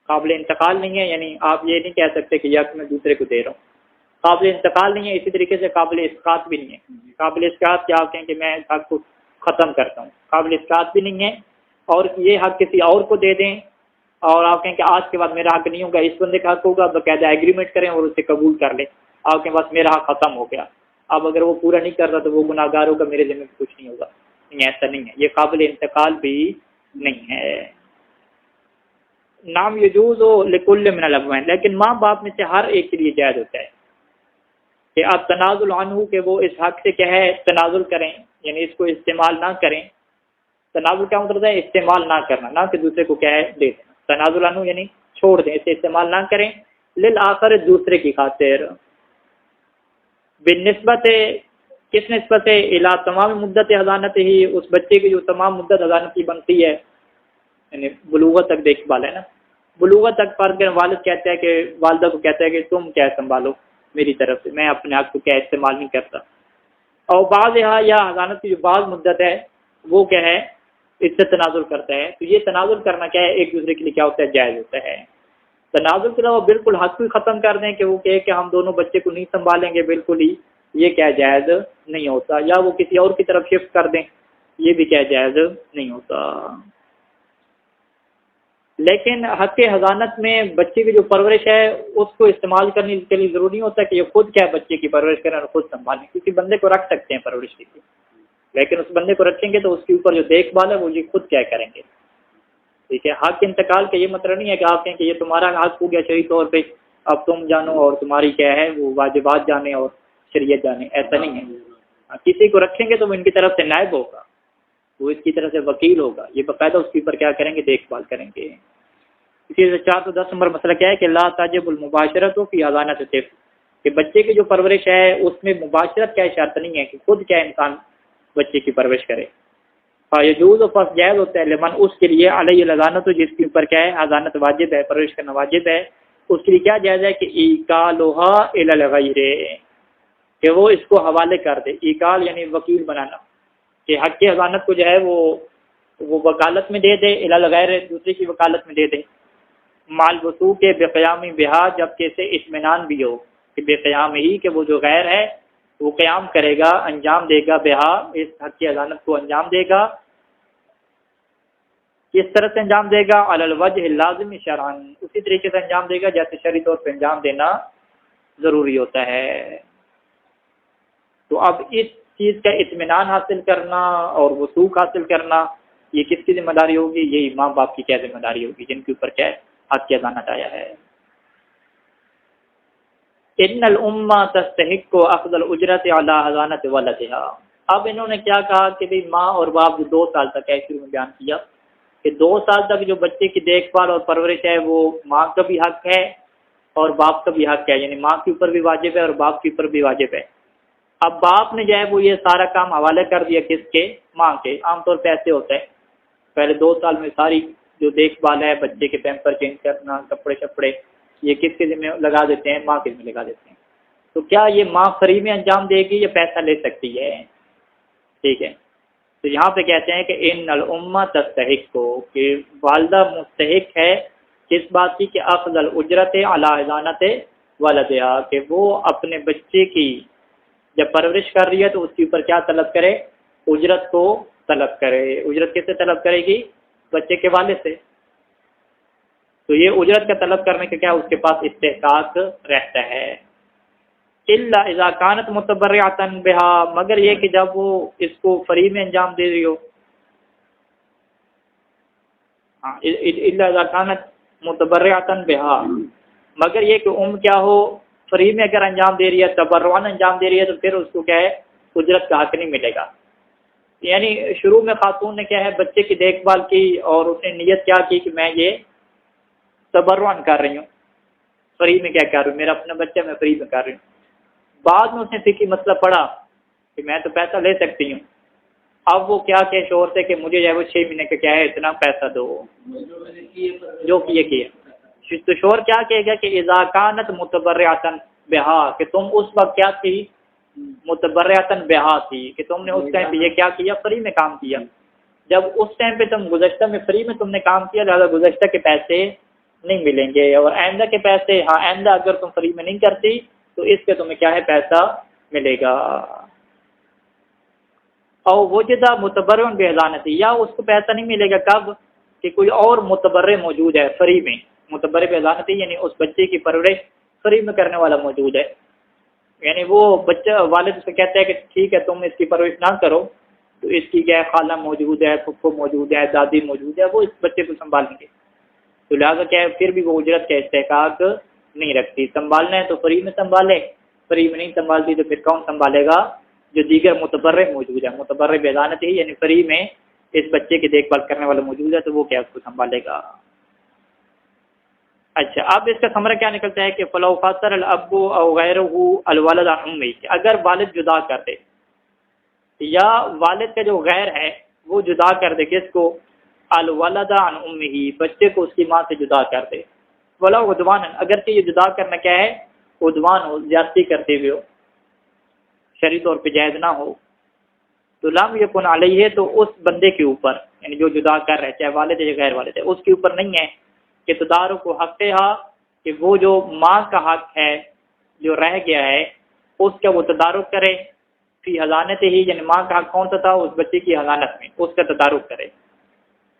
قابل انتقال نہیں ہے، یعنی آپ یہ نہیں کہہ سکتے کہ یہ حق میں دوسرے کو دے رہا ہوں، قابل انتقال نہیں ہے۔ اسی طریقے سے قابل اسقاط بھی نہیں ہے۔ قابل اسقاط کیا آپ کہیں کہ میں حق کو ختم کرتا ہوں، قابل اسقاط بھی نہیں ہے۔ اور یہ حق کسی اور کو دے دیں اور آپ کہیں کہ آج کے بعد میرا حق نہیں ہوگا، اس بندے کا حق ہوگا، باقاعدہ ایگریمنٹ کریں اور اسے قبول کر لیں، آپ کے پاس میرا حق ختم ہو گیا، اب اگر وہ پورا نہیں کر رہا تو وہ گناہ گار ہوگا، میرے ذمہ میں کچھ نہیں ہوگا، نہیں، ایسا نہیں ہے، یہ قابل انتقال بھی نہیں ہے۔ نام یجوز لکل من الابوین، لیکن ماں باپ میں سے ہر ایک کے لیے جائز ہوتا ہے کہ آپ تنازل عنہ، کہ وہ اس حق سے کیا ہے تنازل کریں، یعنی اس کو استعمال نہ کریں۔ تنازل کیا مطلب ہے؟ استعمال نہ کرنا، نہ کہ دوسرے کو کیا ہے دے دینا۔ تنازل عنہ یعنی چھوڑ دیں، اسے استعمال نہ کریں، للآخر، دوسرے کی خاطر، بالنسبت، کس نسبت ہے؟ الی تمام مدت حضانت ہی، اس بچے کی جو تمام مدت حضانت کی بنتی ہے، یعنی بلوغت تک دیکھ بھال ہے نا، بلوغت تک فرض والد کہتا ہے کہ والدہ کو کہتا ہے کہ تم کیا سنبھالو میری طرف سے، میں اپنے آپ کو کیا استعمال نہیں کرتا۔ اور بعض یہاں یا حضانت کی جو بعض مدت ہے وہ کیا ہے اس سے تنازل کرتا ہے، تو یہ تنازل کرنا کیا ہے ایک دوسرے کے لیے کیا ہوتا ہے؟ جائز ہوتا ہے۔ تنازل کے علاوہ بالکل حق کو ختم کر دیں کہ وہ کہے کہ ہم دونوں بچے کو نہیں سنبھالیں گے، بالکل ہی یہ کیا جائز نہیں ہوتا، یا وہ کسی اور کی طرف شفٹ کر دیں، یہ بھی کیا جائز نہیں ہوتا۔ لیکن حق حضانت میں بچے کی جو پرورش ہے اس کو استعمال کرنے کے لیے ضروری نہیں ہوتا کہ یہ خود کیا بچے کی پرورش کریں اور خود سنبھالیں، کسی بندے کو رکھ سکتے ہیں پرورش کے لیے، لیکن اس بندے کو رکھیں گے تو اس کے اوپر جو دیکھ بھال ہے وہ یہ خود کیا کریں گے، ٹھیک ہے۔ حق انتقال کا یہ مطلب نہیں ہے کہ آپ کہیں کہ یہ تمہارا حق ہو گیا شرعی طور پہ، اب تم جانو اور تمہاری کیا ہے وہ واجبات جانے اور شریعت جانے، ایسا نہیں ہے۔ کسی کو رکھیں گے تو وہ ان کی طرف سے نائب ہوگا، وہ اس کی طرف سے وکیل ہوگا، یہ باقاعدہ اس کے اوپر کیا کریں گے؟ دیکھ بھال کریں گے۔ اسی سے 410 نمبر مسئلہ کیا ہے کہ لا تجب المباشرۃ فی حضانۃ الطفل، کہ بچے کی جو پرورش ہے اس میں مباشرت کا شرط نہیں ہے کہ خود کیا انسان بچے کی پرورش کرے۔ فیجوز، پس جائز ہوتا ہے، لمن، اس کے لیے، علیہ الحضانۃ، جس کے اوپر کیا ہے حضانت واجب ہے، پرورش کرنا واجب ہے، اس کے لیے کیا جائز ہے کہ ایکالھا الی الغیر، کہ وہ اس کو حوالے کر دے۔ ایکال یعنی وکیل بنانا، کہ حق کی حضانت کو جو ہے وہ وکالت میں دے دے، الی الغیر، دوسرے کی وکالت میں دے دے، مال وسوع کے بے قیامی بہا، جبکہ اسے اطمینان بھی ہو کہ بے قیام ہی کہ وہ جو غیر ہے وہ قیام کرے گا، انجام دے گا، بہا اس حق کی اذانت کو انجام دے گا۔ کس طرح سے انجام دے گا؟ علی الوجہ اللازم شرعاً، اسی طریقے سے انجام دے گا جیسے شرعی طور پہ انجام دینا ضروری ہوتا ہے۔ تو اب اس چیز کا اطمینان حاصل کرنا اور وثوق حاصل کرنا یہ کس کی ذمہ داری ہوگی؟ یہی ماں باپ کی کیا ذمہ داری ہوگی جن کے اوپر کیا حق کی اذانت آیا ہے۔ ان الامہ تستحق اخذ الاجرت علی اذانت ولدہا، اب انہوں نے کیا کہا کہ بھئی ماں اور باپ جو 2 سال تک ہے، شروع میں بیان کیا کہ 2 سال تک جو بچے کی دیکھ بھال اور پرورش ہے وہ ماں کا بھی حق ہے اور باپ کا بھی حق ہے، یعنی ماں کے اوپر بھی واجب ہے اور باپ کے اوپر بھی واجب ہے۔ اب باپ نے جو ہے وہ یہ سارا کام حوالے کر دیا کس کے؟ ماں کے۔ عام طور پہ ایسے ہوتا ہے، پہلے 2 سال میں ساری جو دیکھ بھال ہے، بچے کے پیمپر چینج کرنا، کپڑے شپڑے، یہ کس کے ذمہ لگا دیتے ہیں؟ ماں کے ذمہ لگا دیتے ہیں۔ تو کیا یہ ماں فری میں انجام دے گی یا پیسہ لے سکتی ہے؟ ٹھیک ہے، تو یہاں پہ کہتے ہیں کہ ان الامہ تستحق کو، کہ والدہ مستحق ہے کس بات کی؟ کہ اخذ الاجرت علی اذانت ولدہا، کہ وہ اپنے بچے کی جب پرورش کر رہی ہے تو اس کے اوپر کیا طلب کرے؟ اجرت کو طلب کرے۔ اجرت کس سے طلب کرے گی؟ بچے کے والد سے۔ تو یہ اجرت کا طلب کرنے کا کیا اس کے پاس استحقاق رہتا ہے۔ الا اذا كانت متبرعۃ بها، مگر یہ کہ جب وہ اس کو فری میں انجام دے رہی ہو۔ الا اذا كانت متبرعۃ بها، مگر یہ کہ کیا ہو فری میں اگر انجام دے رہی ہے، تبرعاً انجام دے رہی ہے، تو پھر اس کو کیا ہے؟ اجرت کا حق نہیں ملے گا۔ یعنی شروع میں خاتون نے کیا ہے بچے کی دیکھ بھال کی اور اس نے نیت کیا کی کہ میں یہ تبرعاً کر رہی ہوں، فری میں کیا کر رہی ہوں، میرا اپنا بچہ میں فری میں کر رہی ہوں۔ بعد میں اس نے فقہی مسئلہ پڑھا کہ میں تو پیسہ لے سکتی ہوں، اب وہ کیا کہ شوہر سے کہ مجھے جو ہے وہ 6 مہینے کا کیا ہے اتنا پیسہ دو، جو کیے تو شوہر کیا کہے گا کہ اذا كانت متبرعۃ بها، کہ تم اس وقت کیا تھی؟ متبرعۃ بها تھی، کہ تم نے اس ٹائم پہ یہ کیا کیا؟ فری میں کام کیا۔ جب اس ٹائم پہ تم گزشتہ میں فری میں تم نے کام کیا، لہٰذا گزشتہ کے پیسے نہیں ملیں گے، اور آئندہ کے پیسے، ہاں آئندہ اگر تم فری میں نہیں کرتی تو اس کے تمہیں کیا ہے پیسہ ملے گا۔ اور وجدہ متبرع باذانت، یا اس کو پیسہ نہیں ملے گا کب؟ کہ کوئی اور متبرع موجود ہے فری میں، متبرع باذانت یعنی اس بچے کی پرورش فری میں کرنے والا موجود ہے، یعنی وہ بچہ والد سے کہتا ہے کہ ٹھیک ہے تم اس کی پرورش نہ کرو، تو اس کی کیا خالہ موجود ہے، پھپھو موجود ہے، دادی موجود ہے، وہ اس بچے کو سنبھالیں گے، تو لہٰذا کیا ہے پھر بھی وہ اجرت کا استحقاق نہیں رکھتی۔ سنبھالنا ہے تو فری میں سنبھالے، فری میں نہیں سنبھالتی تو پھر کون سنبھالے گا؟ جو دیگر متبرع موجود ہے، متبرع باذانت ہی یعنی فری میں اس بچے کی دیکھ بھال کرنے والا موجود ہے، تو وہ کیا اس کو سنبھالے گا۔ اچھا، اب اس کا ثمرہ کیا نکلتا ہے کہ فلو فاطر الاب او غیرہ الولد عن امہ، کہ اگر والد جدا کر دے یا والد کا جو غیر ہے وہ جدا کر دے کس کو؟ الولد عن امہ، بچے کو اس کی ماں سے جدا کر دے، ولا عدوان، اگرچہ یہ جدا کرنا کیا ہے؟ عدوان ہو، زیادتی کرتے ہوئے ہو، شرعی طور پہ جائز نہ ہو، تو لم یکن علیہ، تو اس بندے کے اوپر یعنی جو جدا کر رہا ہے چاہے والد ہے یا غیر والد ہے، اس کے اوپر نہیں ہے کہ تدارک و حقھا، کہ وہ جو ماں کا حق ہے جو رہ گیا ہے اس کا وہ تدارک کرے، فی حضانت ہی، یعنی ماں کا حق کون سا تھا؟ اس بچے کی حضانت میں، اس کا تدارک کرے۔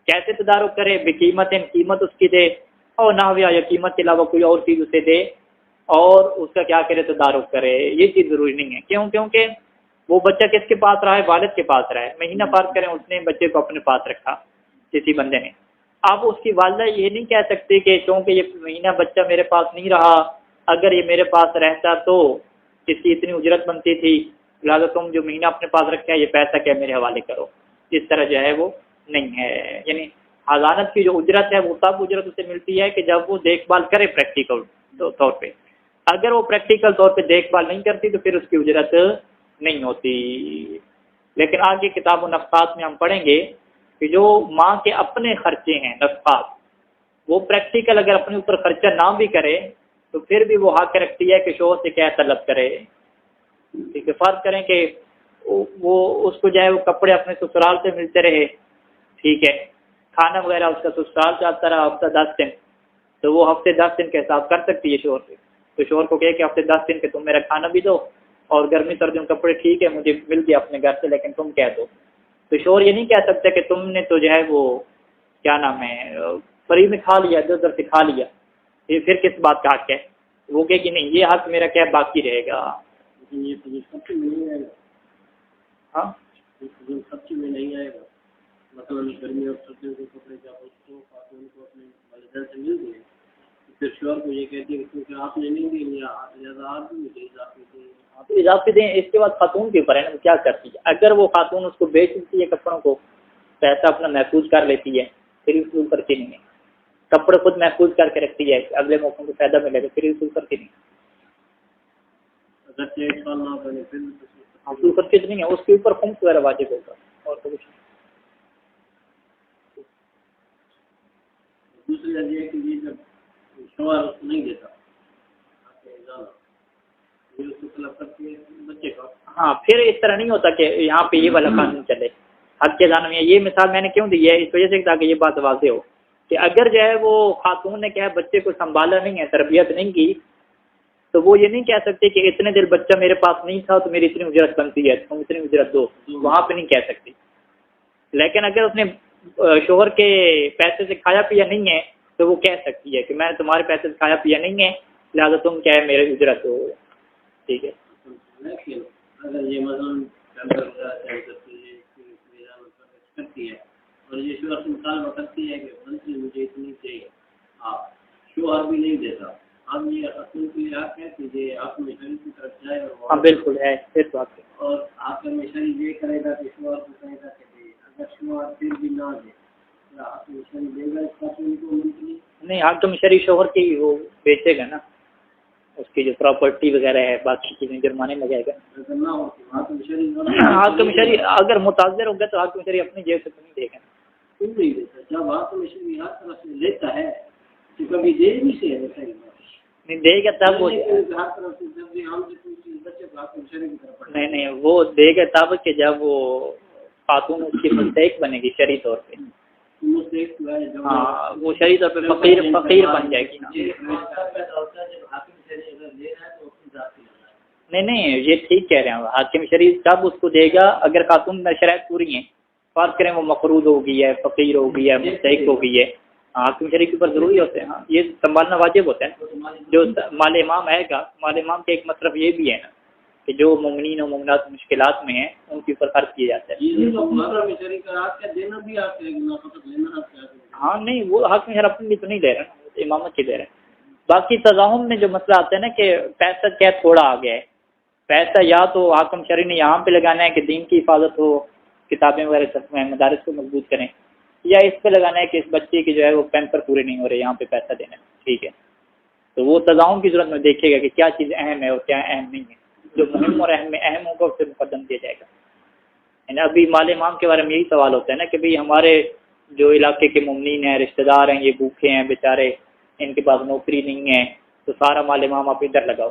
کیسے تدارک کرے؟ بقیمت، قیمت اس کی دے، اور نہ یا قیمت کے علاوہ کوئی اور چیز اسے دے، اور اس کا کیا کرے؟ تدارک کرے۔ یہ چیز ضروری نہیں ہے، کیونکہ وہ بچہ کس کے پاس رہا ہے؟ والد کے پاس رہا ہے۔ مہینہ فرض کریں اس نے بچے کو اپنے پاس رکھا کسی بندے نے، اب اس کی والدہ یہ نہیں کہہ سکتی کہ چونکہ یہ مہینہ بچہ میرے پاس نہیں رہا، اگر یہ میرے پاس رہتا تو اس کی اتنی اجرت بنتی تھی، لہٰذا تم جو مہینہ اپنے پاس رکھا ہے یہ پیسہ کیا میرے حوالے کرو، اس طرح جو ہے وہ نہیں ہے۔ یعنی حضانت کی جو اجرت ہے وہ تب اجرت اسے ملتی ہے کہ جب وہ دیکھ بھال کرے پریکٹیکل طور پہ، اگر وہ پریکٹیکل طور پہ دیکھ بھال نہیں کرتی تو پھر اس کی اجرت نہیں ہوتی۔ لیکن آگے کتاب و نفقات میں ہم پڑھیں گے کہ جو ماں کے اپنے خرچے ہیں نفقات، وہ پریکٹیکل اگر اپنے اوپر خرچہ نہ بھی کرے تو پھر بھی وہ حق رکھتی ہے کہ شوہر سے کیا طلب کرے۔ ٹھیک ہے، فرض کریں کہ وہ اس کو جو ہے وہ کپڑے اپنے سسرال سے ملتے رہے، ٹھیک ہے، کھانا وغیرہ اس کا سسرال سے آتا رہا ہفتہ 10 دن، تو وہ ہفتے 10 دن کا حساب کر سکتی ہے شوہر سے. تو شوہر کو کہے کہ ہفتے 10 دن کے تم میرا کھانا بھی دو اور گرمی سردیوں کپڑے ٹھیک ہے مجھے مل گیا اپنے گھر سے لیکن تم کہہ دو. تو شوہر یہ نہیں کہہ سکتے کہ تم نے تو جو ہے وہ کیا نام ہے فری میں کھا لیا ادھر ادھر سے کھا لیا یہ پھر کس بات کا حق ہے. وہ کہے کہ نہیں یہ حق میرا کیا باقی رہے گا.
یہ سب سے نہیں آئے گا.
ہاں
سب چیز میں نہیں آئے گا. مطلب گرمی اور سردیوں کے کپڑے جب اس کو خاتون کو اپنے والدین سے مل گئے پھر شوہر کو یہ کہتی ہے کیونکہ آپ نے نہیں دی لہٰذا آپ بھی مجھے
اضافے دیں. اس کے بعد خاتون کے اوپر ہے نا کیا کرتی ہے. اگر وہ خاتون اس کو بیچ دیتی ہے کپڑوں کو پیسہ اپنا محفوظ کر لیتی ہے پھر وصول کرتی نہیں ہے. کپڑے خود محفوظ کر کے رکھتی ہے اگلے موقع کو فائدہ ملے گا پھر وصول کرتی نہیں. وصول کرتی نہیں ہے اس کے اوپر خمس وغیرہ واجب ہوگا اور تو کچھ نہیں.
دوسری بات یہ ہے کہ یہ جب شوہر نہیں دیتا بچے کا
ہاں پھر اس طرح نہیں ہوتا کہ یہاں پہ یہ والا قانون چلے. حق کے دانوں میں یہ مثال میں نے کیوں دی ہے اس وجہ سے تاکہ یہ بات واضح ہو کہ اگر جو ہے وہ خاتون نے کیا ہے بچے کو سنبھالا نہیں ہے تربیت نہیں کی تو وہ یہ نہیں کہہ سکتے کہ اتنے دیر بچہ میرے پاس نہیں تھا تو میری اتنی اجرت بنتی ہے تم اتنی اجرت دو. وہاں پہ نہیں کہہ سکتی. لیکن اگر اس نے شوہر کے پیسے سے کھایا پیا نہیں ہے تو وہ کہہ سکتی ہے کہ میں تمہارے پیسے سے کھایا پیا نہیں ہے لہٰذا تم کیا ہے میرے اجرت دو. ٹھیک ہے.
لیکن اگر یہ مطلب کرتی ہے اور یہ شوہر سے مطالبہ کرتی ہے کہ منتری مجھے اتنی چاہیے شوہر بھی نہیں دیتا. اب یہ اصل کی حق ہے کہ یہ آپ میں شریف کی طرف جائے
ہاں بالکل ہے پھر بات ہے.
اور آپ میں شریف یہ کرے گا کہ شوہر کو کہے گا کہ دے. اگر شوہر پھر بھی نہ دے آپ میں شریف دے گا اس کا کو منتری
نہیں حاکم شریف شوہر کی وہ بیچے گا نا اس کی جو پراپرٹی وغیرہ ہے باقی چیزیں جرمانے لگائے گا. حاکم شریف اگر متاثر ہوگا تو حاکم شریف اپنی جیب سے تو نہیں دے گا.
کیوں نہیں دیتا؟ جب حاکم شریف ہر طرف سے لیتا ہے تو کبھی دے نہیں سے
نہیں دے گا تب وہ نہیں وہ دے گا تب کہ جب وہ خاتون اس کی مستحق بنے گی شرعی طور پہ. ہاں وہ شرعی طور پہ فقیر بن جائے گی. نہیں یہ ٹھیک کہہ رہے ہیں حاکم شریف تب اس کو دے گا اگر خاتون میں شرائط پوری ہیں. فرض کریں وہ مقروض ہو گئی ہے فقیر ہو گئی ہے مستحق ہو گئی ہے حاکم شریف کے اوپر ضروری ہوتے ہیں. ہاں یہ سنبھالنا واجب ہوتا ہے. جو مال امام آئے گا مال امام کا ایک مطلب یہ بھی ہے نا کہ جو مومنین و مومنات مشکلات میں ہیں ان کے اوپر خرچ کیا جاتا ہے. ہاں نہیں وہ حاکم شریف اپنے لیے تو نہیں دے رہے نا امامت کی دے رہے ہیں. باقی تضامن میں جو مسئلہ آتا ہے نا کہ پیسہ کیا تھوڑا آ گیا ہے. پیسہ یا تو حاکم شریف نے یہاں پہ لگانا ہے کہ دین کی حفاظت ہو کتابیں وغیرہ سب میں مدارس کو مضبوط کریں یا اس پہ لگانا ہے کہ اس بچے کی جو ہے وہ پیمپر پورے نہیں ہو رہے یہاں پہ پیسہ دینا ہے. ٹھیک ہے تو وہ تضامن کی ضرورت میں دیکھے گا کہ کیا چیز اہم ہے اور کیا اہم نہیں ہے. جو مہم اور اہم ہوگا اس سے مقدم دیا جائے گا. یعنی ابھی مال امام کے بارے میں یہی سوال ہوتا ہے نا کہ بھئی ہمارے جو علاقے کے مومنین ہیں رشتہ دار ہیں یہ بھوکے ہیں بیچارے ان کے پاس نوکری نہیں ہے تو سارا مال امام آپ ادھر لگاؤ.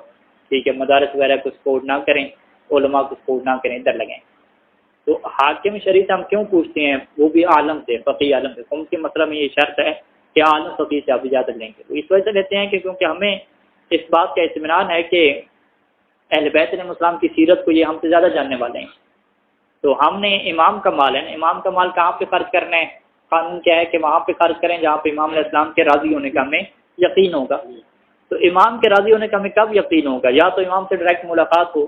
ٹھیک ہے مدارس وغیرہ کو سپورٹ نہ کریں علماء کو سپورٹ نہ کریں ادھر لگائیں. تو حاکم شریف ہم کیوں پوچھتے ہیں وہ بھی عالم سے فقیہ عالم سے ان کے مطلب میں یہ شرط ہے کہ عالم فقیہ سے آپ اجازت لیں گے. تو اس وجہ سے لیتے ہیں کہ کیونکہ ہمیں اس بات کا اطمینان ہے کہ اہل بیت علیہ السلام کی سیرت کو یہ ہم سے زیادہ جاننے والے ہیں. تو ہم نے امام کا مال ہے نا امام کا مال کہاں پہ خرچ کرنا ہے. قانون کیا ہے کہ وہاں پہ خرچ کریں جہاں پہ امام علیہ السلام کے راضی ہونے کا ہمیں یقین ہوگا. تو امام کے راضی ہونے کا ہمیں کب یقین ہوگا یا تو امام سے ڈائریکٹ ملاقات ہو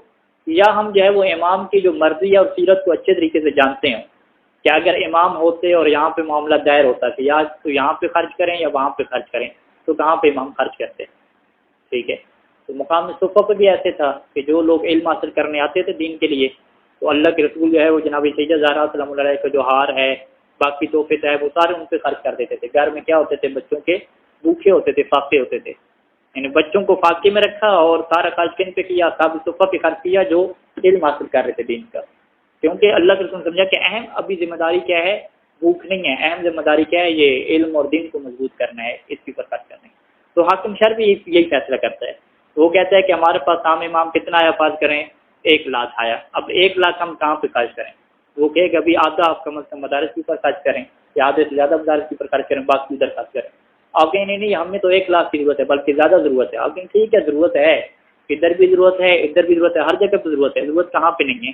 یا ہم جو ہے وہ امام کی جو مرضی ہے اور سیرت کو اچھے طریقے سے جانتے ہوں کہ اگر امام ہوتے اور یہاں پہ معاملہ دائر ہوتا کہ یا تو یہاں پہ خرچ کریں یا وہاں پہ خرچ کریں تو کہاں پہ امام خرچ کرتے. ٹھیک ہے تو مقام صفہ پہ بھی ایسے تھا کہ جو لوگ علم حاصل کرنے آتے تھے دین کے لیے تو اللہ کے رسول جو ہے وہ جناب سیدہ زہرا سلام اللہ علیہ کا جو ہار ہے باقی تحفے ہے وہ سارے ان پہ خرچ کر دیتے تھے. گھر میں کیا ہوتے تھے بچوں کے بھوکے ہوتے تھے فاقے ہوتے تھے یعنی بچوں کو فاقے میں رکھا اور سارا خرچ کن پہ کیا صاحب صفہ پہ خرچ کیا جو علم حاصل کر رہے تھے دین کا. کیونکہ اللہ کے رسول سمجھا کہ اہم ابھی ذمہ داری کیا ہے بھوک نہیں ہے اہم ذمہ داری کیا ہے یہ علم اور دین کو مضبوط کرنا ہے اس کے اوپر خرچ کرنا ہے. تو حاکم شرع بھی یہی فیصلہ کرتا ہے. وہ کہتا ہے کہ ہمارے پاس عام امام کتنا آیا فرض کریں 1 لاکھ آیا. اب 1 لاکھ ہم کہاں پہ خرچ کریں. وہ کہے کہ ابھی آدھا آپ کم از کم مدارس کے اوپر خرچ کریں یا آدھے سے زیادہ مدارس کے اوپر خرچ کریں باقی ادھر خرچ کریں. آپ کہیں نہیں ہمیں تو 1 لاکھ کی ضرورت ہے بلکہ زیادہ ضرورت ہے، آپ کہیں ٹھیک ہے ضرورت ہے، ادھر بھی ضرورت ہے ادھر بھی ضرورت ہے، ہر جگہ پہ ضرورت ہے، ضرورت کہاں پہ نہیں ہے؟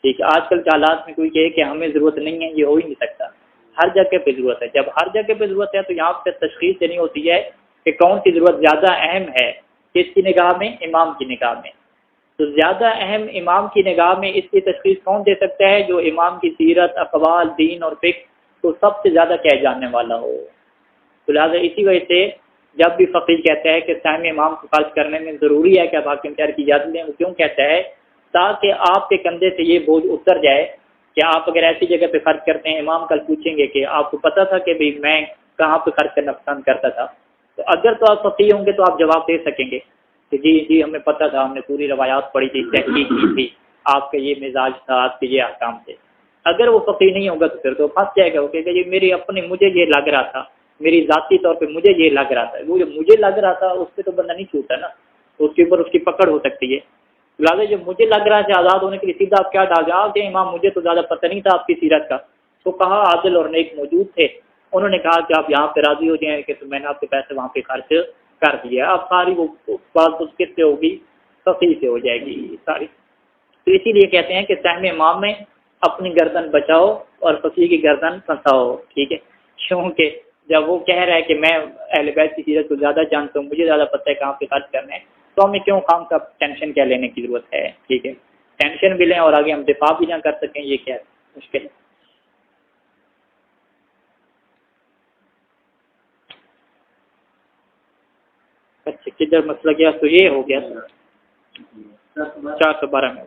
ٹھیک ہے، آج کل کے حالات میں کوئی کہے کہ ہمیں ضرورت نہیں ہے، یہ ہو ہی نہیں سکتا، ہر جگہ پہ ضرورت ہے۔ جب ہر جگہ پہ ضرورت ہے تو یہاں پہ تشخیص دینی ہوتی ہے کہ کون سی ضرورت زیادہ اہم ہے، کس کی نگاہ میں؟ امام کی نگاہ میں۔ تو زیادہ اہم امام کی نگاہ میں اس کی تشخیص کون دے سکتا ہے؟ جو امام کی سیرت، اقوال، دین اور فقہ کو سب سے زیادہ کہہ جاننے والا ہو۔ تو لہٰذا اسی وجہ سے جب بھی فقیہ کہتا ہے کہ سائم امام کو خرچ کرنے میں ضروری ہے کہ آپ حاکم شہر کی اجازت لیں، وہ کیوں کہتا ہے؟ تاکہ آپ کے کندھے سے یہ بوجھ اتر جائے کہ آپ اگر ایسی جگہ پہ خرچ کرتے ہیں، امام کل پوچھیں گے کہ آپ کو پتہ تھا کہ بھئی میں کہاں پہ خرچ کرنا پسند کرتا تھا، تو اگر تو آپ فقیہ ہوں گے تو آپ جواب دے سکیں گے کہ جی ہمیں پتہ تھا، ہم نے پوری روایات پڑھی تھی، تحقیق کی تھی، آپ کا یہ مزاج تھا، آپ کے یہ احکام تھے۔ اگر وہ فقیہ نہیں ہوگا تو پھر تو پھنس جائے گا، وہ کہے گا یہ میری اپنی مجھے یہ لگ رہا تھا، میری ذاتی طور پہ مجھے یہ لگ رہا تھا، وہ جو مجھے لگ رہا تھا اس پہ تو بندہ نہیں چھوٹا نا، اس کے اوپر اس کی پکڑ ہو سکتی ہے۔ لہٰذا جو مجھے لگ رہا ہے آزاد ہونے کے لیے سیدھا آپ کیا ڈال دیں؟ آپ کہ امام مجھے تو زیادہ پتہ نہیں تھا آپ کی سیرت کا، تو کہا عادل اور نیک موجود تھے، انہوں نے کہا کہ آپ یہاں پہ راضی ہو جائیں کہ تو میں نے آپ کے پیسے وہاں پہ خرچ کر دیا، اب ساری وہ بات اس کس سے ہوگی؟ فقیہ سے ہو جائے گی ساری۔ تو اسی لیے کہتے ہیں کہ سہم امام میں اپنی گردن بچاؤ اور فقیہ کی گردن پھنساؤ، ٹھیک ہے؟ کیونکہ جب وہ کہہ رہا ہے کہ میں اہل بیت کی سیرت کو زیادہ جانتا ہوں، مجھے زیادہ پتہ ہے کہاں پہ خرچ کرنا ہے، تو ہمیں کیوں خام کا ٹینشن کیا لینے کی ضرورت ہے؟ ٹھیک ہے، ٹینشن بھی لیں اور آگے ہم دفاع بھی نہ کر سکیں، یہ کیا مشکل ہے؟ اچھا کدھر مسئلہ گیا؟ تو یہ ہو گیا 412 میں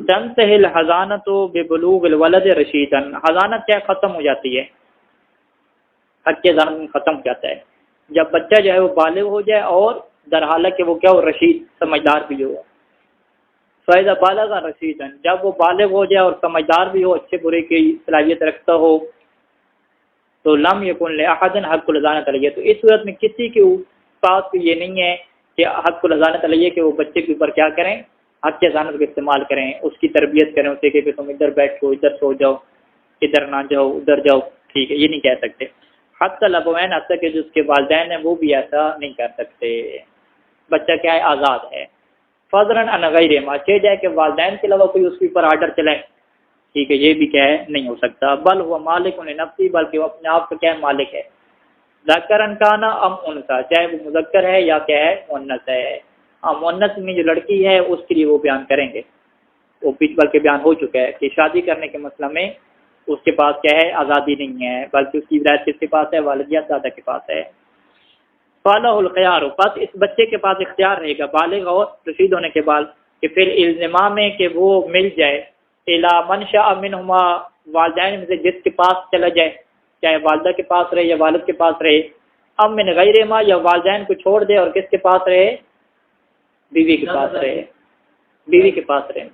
تنتہی الحضانۃ ببلوغ الولد رشیدا، حضانت کیا ختم ہو جاتی ہے؟ حق کے ضامن ختم ہو جاتا ہے جب بچہ جو ہے وہ بالغ ہو جائے اور در حالت کہ وہ کیا ہو؟ رشید، سمجھدار بھی ہو۔ فَإِذَا بَلَغَ رَشِيدًا، جب وہ بالغ ہو جائے اور سمجھدار بھی ہو، اچھے برے کی صلاحیت رکھتا ہو، تو لم یکن لأحد حق الحضانۃ علیہ، تو اس صورت میں کسی کے پاس بھی یہ نہیں ہے کہ حق الحضانۃ علیہ کہ وہ بچے کے اوپر کیا کریں؟ حق کے حضانت کا استعمال کریں، اس کی تربیت کریں، اسے کہ تم ادھر بیٹھو، ادھر سو جاؤ، ادھر نہ جاؤ، ادھر جاؤ، ٹھیک ہے، یہ نہیں کہہ سکتے۔ حتی الابوین، حتیٰ کہ جو اس کے والدین ہیں وہ بھی ایسا نہیں کر سکتے، بچہ کیا ہے؟ آزاد ہے۔ فضلاً عن غیرہما، چاہے جائے کہ والدین کے علاوہ کوئی اس کے اوپر آرڈر چلائے، ٹھیک ہے، یہ بھی کیا ہے؟ نہیں ہو سکتا۔ بل ہوا مالک لنفسہ، بلکہ وہ اپنے آپ کا کیا ہے؟ مالک ہے۔ ذکرن کانا ام انثی، چاہے وہ مذکر ہے یا کیا ہے؟ مؤنث ہے۔ مؤنث میں جو لڑکی ہے اس کے لیے وہ بیان کریں گے، وہ پیچھے بلکہ بیان ہو چکا ہے کہ شادی کرنے کے مسئلہ میں اس کے پاس کیا ہے؟ آزادی نہیں ہے، بلکہ اس کی ولایت کس کے پاس ہے؟ والدیت دادا کے پاس ہے۔ فالہ الخیار، پس اس بچے کے پاس اختیار رہے گا بالغ اور رشید ہونے کے بعد کہ پھر الزما میں کہ وہ مل جائے الی من شاء منہما، والدین میں سے جس کے پاس چلا جائے، چاہے والدہ کے پاس رہے یا والد کے پاس رہے، ام من غیرہما، یا والدین کو چھوڑ دے اور کس کے پاس رہے؟ بیوی کے پاس رہے، بیوی کے پاس رہے،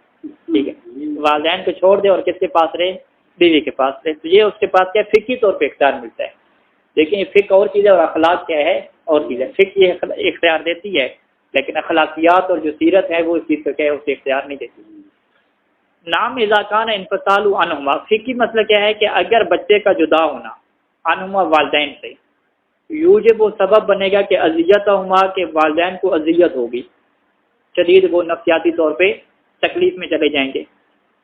ٹھیک ہے، والدین کو چھوڑ دے اور کس کے پاس رہے؟ بیوی کے پاس رہے، تو یہ اس کے پاس کیا فقہی طور پہ اختیار ملتا ہے۔ لیکن یہ فقہ اور چیز ہے اور اخلاق کیا ہے؟ اور چیز ہے۔ فقہ یہ اختیار دیتی ہے لیکن اخلاقیات اور جو سیرت ہے وہ اس چیز کو کیا ہے؟ اسے اختیار نہیں دیتی۔ نام اذا کان انفصال عنہما، فقہی مسئلہ کیا ہے کہ اگر بچے کا جدا ہونا عنہما والدین سے، یوجب وہ سبب بنے گا کہ اذیتہما، کہ والدین کو اذیت ہوگی شدید، وہ نفسیاتی طور پہ تکلیف میں چلے جائیں گے۔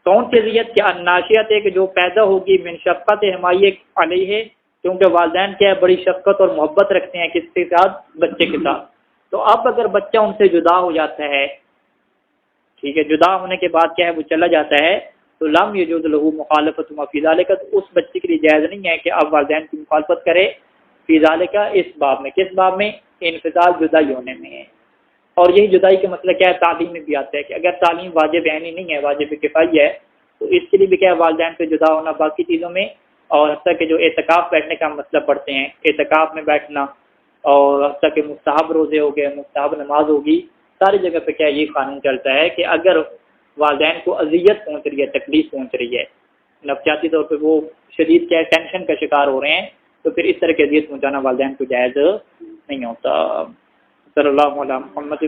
کون سی اذیت؟ کہ الناشئۃ ہے کہ جو پیدا ہوگی من شفقت حمایہ علیہ، کیونکہ والدین کیا ہے؟ بڑی شفقت اور محبت رکھتے ہیں کس کے ساتھ؟ بچے کے ساتھ۔ تو اب اگر بچہ ان سے جدا ہو جاتا ہے، ٹھیک ہے، جدا ہونے کے بعد کیا ہے؟ وہ چلا جاتا ہے، تو لم یجوز لہ مخالفۃ ما فی ذلک، اس بچے کے لیے جائز نہیں ہے کہ اب والدین کی مخالفت کرے فی ذلک، اس باب میں۔ کس باب میں؟ انفصال، جدائی ہونے میں۔ اور یہی جدائی کا مسئلہ کیا ہے؟ تعلیم میں بھی آتا ہے کہ اگر تعلیم واجب عینی نہیں ہے، واجب کفایہ ہے، تو اس کے لیے بھی کیا ہے؟ والدین سے جدا ہونا باقی چیزوں میں، اور حتیٰ کہ جو اعتکاف بیٹھنے کا مسئلہ پڑھتے ہیں، اعتکاف میں بیٹھنا، اور حتیٰ کہ مستحب روزے ہو گئے، مستحب نماز ہوگی، ساری جگہ پہ کیا یہ قانون چلتا ہے کہ اگر والدین کو اذیت پہنچ رہی ہے، تکلیف پہنچ رہی ہے، نفسیاتی طور پہ وہ شدید کیا ٹینشن کا شکار ہو رہے ہیں، تو پھر اس طرح کی اذیت پہنچانا والدین کو جائز نہیں ہوتا۔ صلی اللہ علیہ محمد